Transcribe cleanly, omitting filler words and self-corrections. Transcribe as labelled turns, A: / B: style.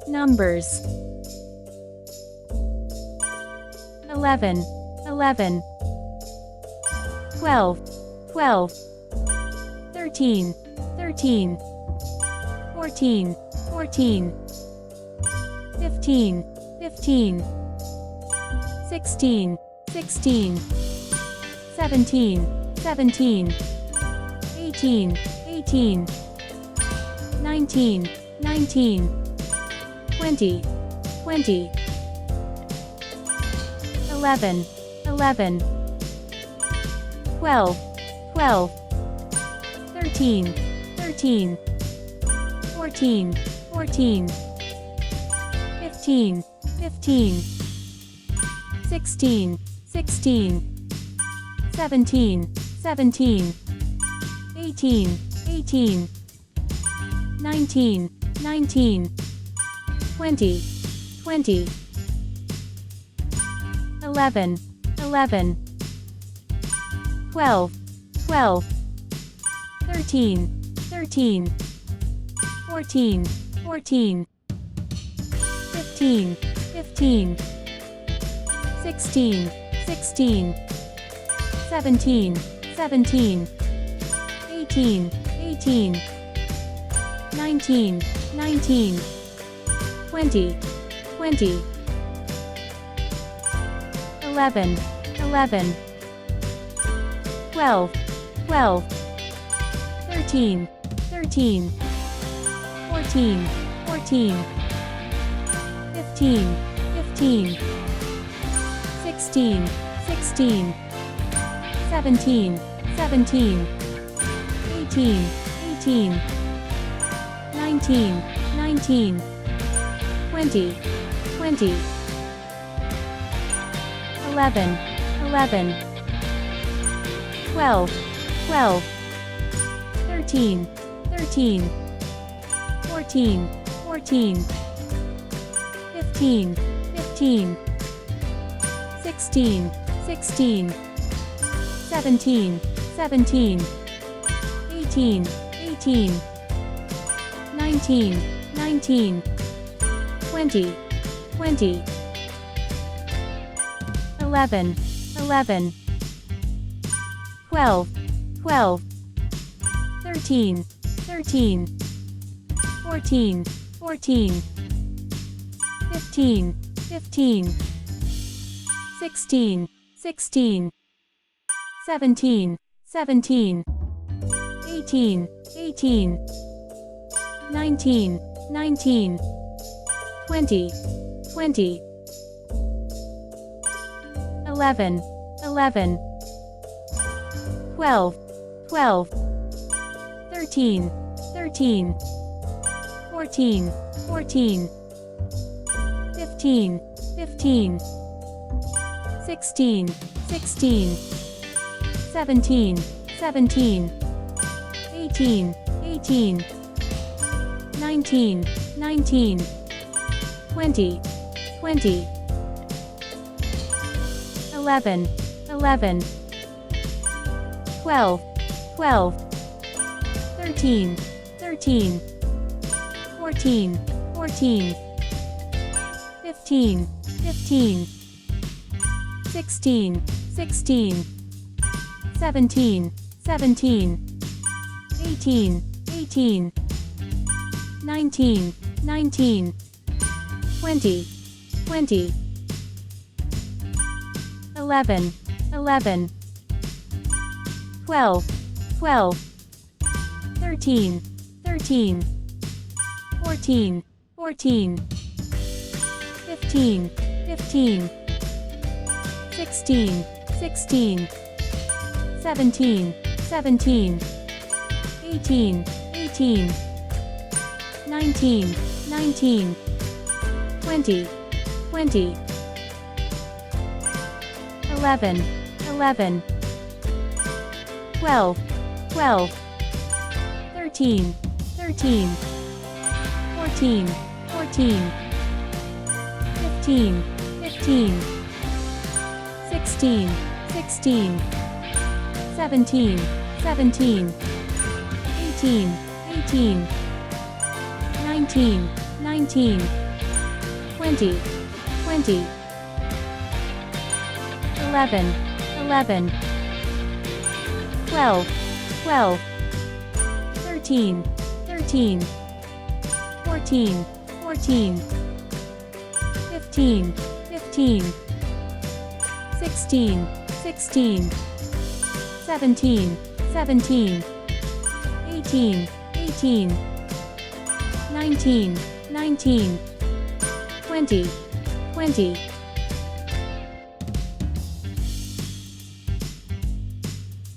A: Numbers. 11, 11. 12, 12. 13, 13. 14, 14. 15, 15. 16, 16. 17, 17. 18, 18. 19, 19. 20, 20. 11, 11. 12, 12. 13, 13. 14, 14. 15, 15. 16, 16. 17, 17. 18, 18. 19, 19. 20, 20. 11, 11. 12, 12. 13, 13. 14, 14. 15, 15. 16, 16. 17, 17. 18, 18. 19, 19. 20, 20. 11, 11. 12, 12. 13, 13. 14, 14. 15, 15. 16, 16. 17, 17. 18, 18. 19, 19. 20, 20. 11, 11. 12, 12. 13, 13. 14, 14. 15, 15. 16, 16. 17, 17. 18, 18. 19, 19. 20, 20. 11, 11. 12, 12. 13, 13. 14, 14. 15, 15. 16, 16. 17, 17. 18, 18. 19, 19. 20, 20. 11, 11. 12, 12. 13, 13. 14, 14. 15, 15. 16, 16. 17, 17. 18, 18. 19, 19. 20, 20. 11, 11. 12, 12. 13, 13. 14, 14. 15, 15. 16, 16. 17, 17. 18, 18. 19, 19. 20, 20. 11, 11. 12, 12. 13, 13. 14, 14. 15, 15. 16, 16. 17, 17. 18, 18. 19, 19. 20, 20. 11, 11. 12, 12. 13, 13. 14, 14. 15, 15. 16, 16. 17, 17. 18, 18. 19, 19. 20, 20, 11, 11, 12, 12, 13, 13, 14, 14, 15, 15, 16, 16, 17, 17, 18, 18, 19, 19, 20, 20,